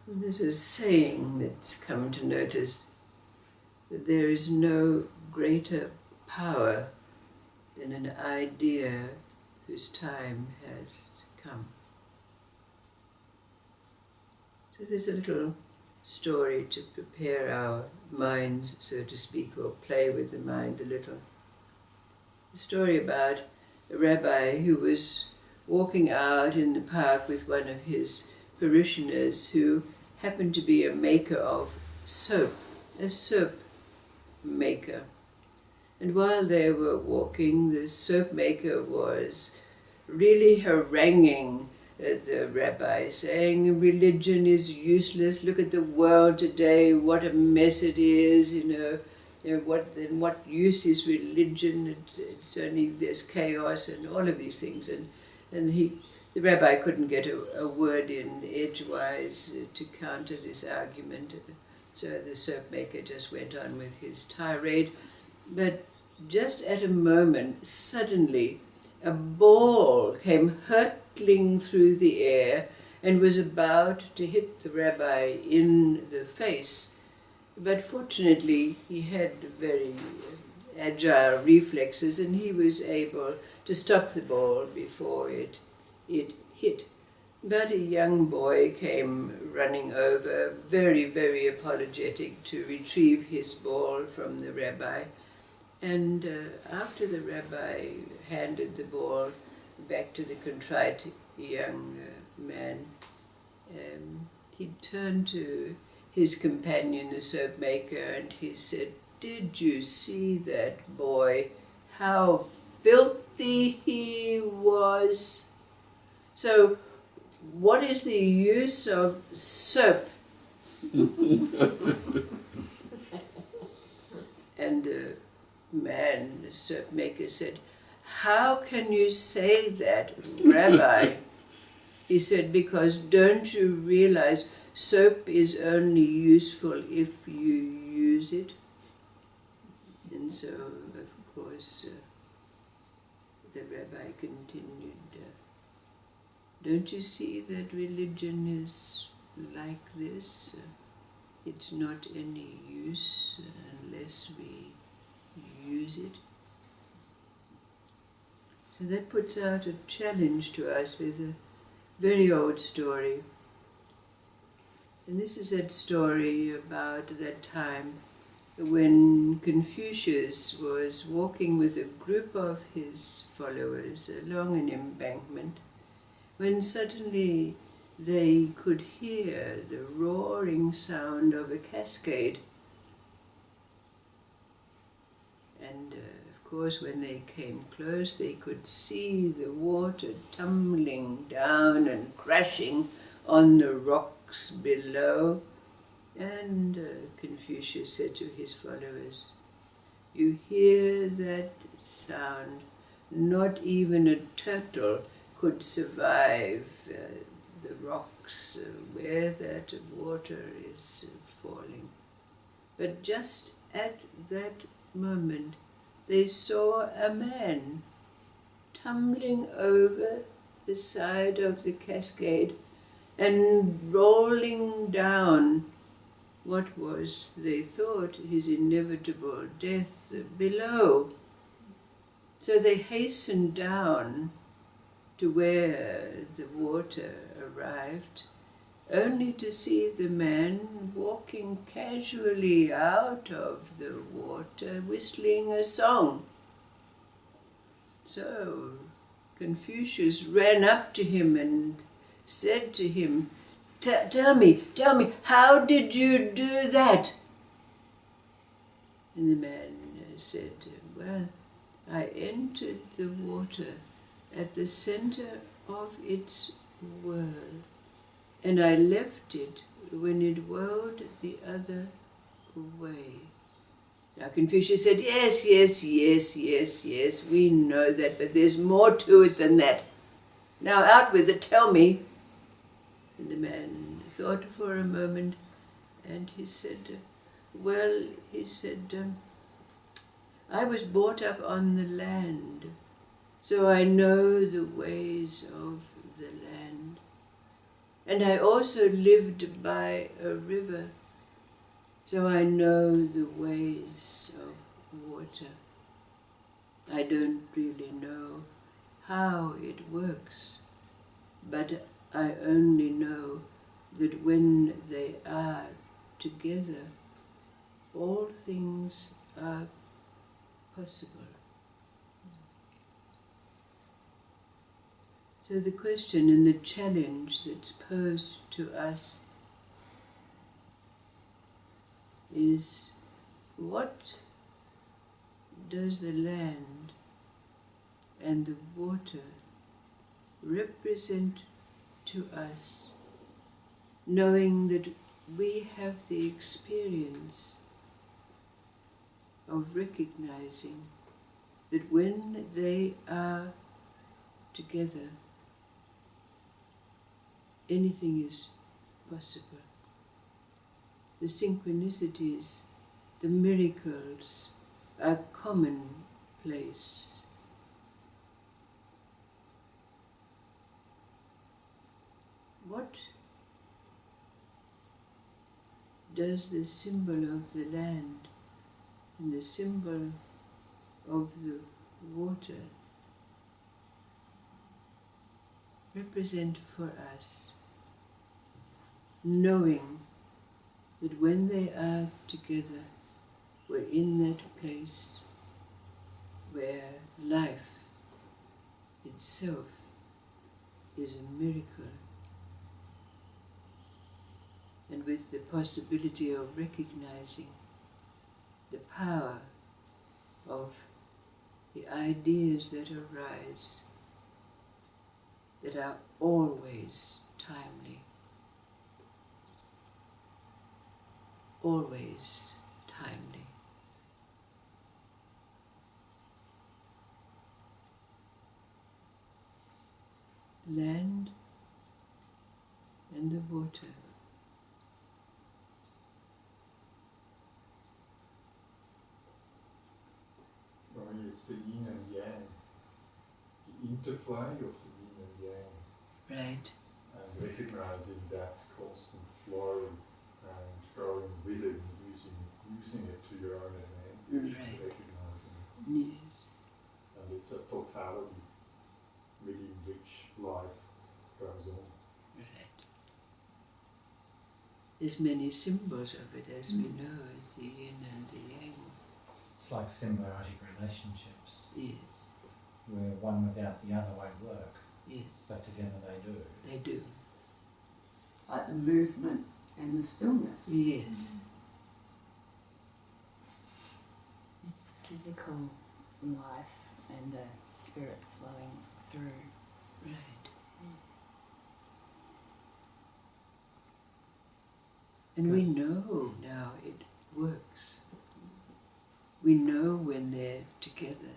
There's a saying that's come to notice that there is no greater power than an idea whose time has come. So there's a little story to prepare our minds, so to speak, or play with the mind a little. A story about a rabbi who was walking out in the park with one of his parishioners who happened to be a maker of soap, a soap maker. And while they were walking, the soap maker was really haranguing the rabbi, saying religion is useless, look at the world today, what a mess it is, what use is religion, it's only, there's chaos and all of these things. And the rabbi couldn't get a word in edgewise to counter this argument, so the soap maker just went on with his tirade. But just at a moment, suddenly, a ball came hurtling through the air and was about to hit the rabbi in the face. But fortunately, he had very agile reflexes and he was able to stop the ball before it hit. But a young boy came running over, very, very apologetic, to retrieve his ball from the rabbi. And after the rabbi handed the ball back to the contrite young man, he turned to his companion, the soap maker, and he said, "Did you see that boy? How filthy he was!" So, what is the use of soap? And the man, the soap maker, said, "How can you say that, Rabbi?" He said, "Because don't you realize soap is only useful if you use it?" And so, of course, the rabbi continued, "Don't you see that religion is like this? It's not any use unless we use it." So that puts out a challenge to us with a very old story. And this is that story about that time when Confucius was walking with a group of his followers along an embankment, when suddenly they could hear the roaring sound of a cascade. And of course, when they came close, they could see the water tumbling down and crashing on the rocks below. And Confucius said to his followers, "You hear that sound? Not even a turtle could survive the rocks where that water is falling." But just at that moment, they saw a man tumbling over the side of the cascade and rolling down what was, they thought, his inevitable death below. So they hastened down to where the water arrived, only to see the man walking casually out of the water, whistling a song. So Confucius ran up to him and said to him, Tell me, how did you do that?" And the man said, "Well, I entered the water at the center of its whirl, and I left it when it whirled the other way." Now Confucius said, yes, we know that, but there's more to it than that. Now out with it, tell me. And the man thought for a moment, and he said, "I was brought up on the land, so I know the ways of the land. And I also lived by a river, so I know the ways of water. I don't really know how it works, but I only know that when they are together, all things are possible. So the question and the challenge that's posed to us is, what does the land and the water represent to us, knowing that we have the experience of recognizing that when they are together, anything is possible. The synchronicities, the miracles are commonplace. What does the symbol of the land and the symbol of the water represent for us, knowing that when they are together, we're in that place where life itself is a miracle, and with the possibility of recognizing the power of the ideas that arise, that are always timely, always timely. Land and the water. For me, it's the yin and yang, the interplay of the yin and yang. Right. And recognizing that constant flow and going with it, using it to your own advantage, Right. recognizing it. Yes. And it's a totality within which life goes on. Right. There's many symbols of it, as we know, as the yin and the yang. It's like symbiotic relationships, Yes. where one without the other won't work, Yes. but together they do. They do. Like the movement and the stillness. Yes. It's physical life and the spirit flowing through. Right. And we know now it works. We know when they're together,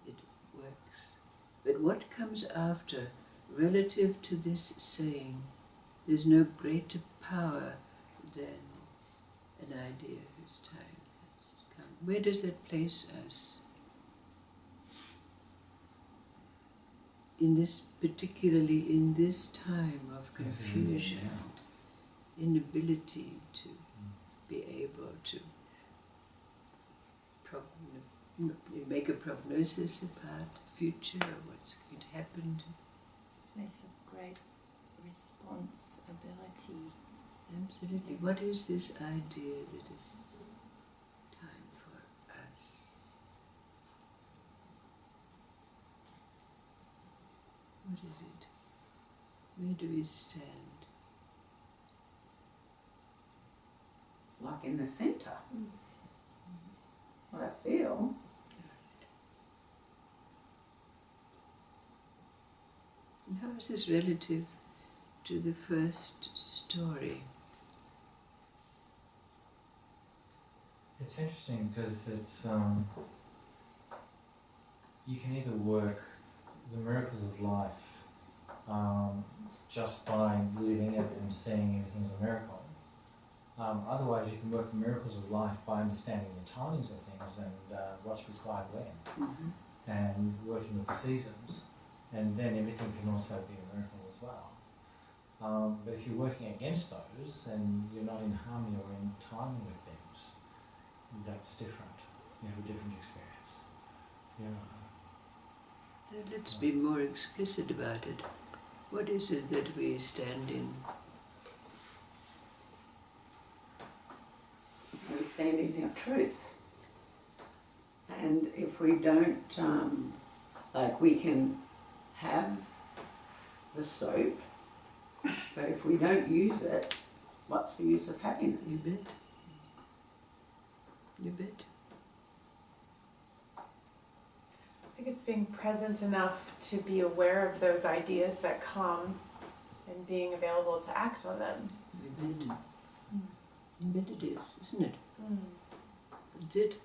it works. But what comes after, relative to this saying, there's no greater power than an idea whose time has come. Where does that place us? In this, particularly in this time of confusion, inability to be able to make a prognosis about the future or what's going to happen. Place of great responsibility. Absolutely. What is this idea that is time for us? What is it? Where do we stand? Like in the center. What I feel. And how is this relative to the first story? It's interesting because it's you can either work the miracles of life just by living it and seeing everything as a miracle. Otherwise, you can work the miracles of life by understanding the timings of things and what's required when, and working with the seasons, and then everything can also be a miracle as well. But if you're working against those and you're not in harmony or in timing with things, that's different. You have a different experience. Yeah. So let's be more explicit about it. What is it that we stand in? We stand in our truth. And if we don't, like we can have the soap, but if we don't use it, what's the use of having it? You bet. You bet. I think it's being present enough to be aware of those ideas that come and being available to act on them. You bet. You bet it is, isn't it? Mm. That's it.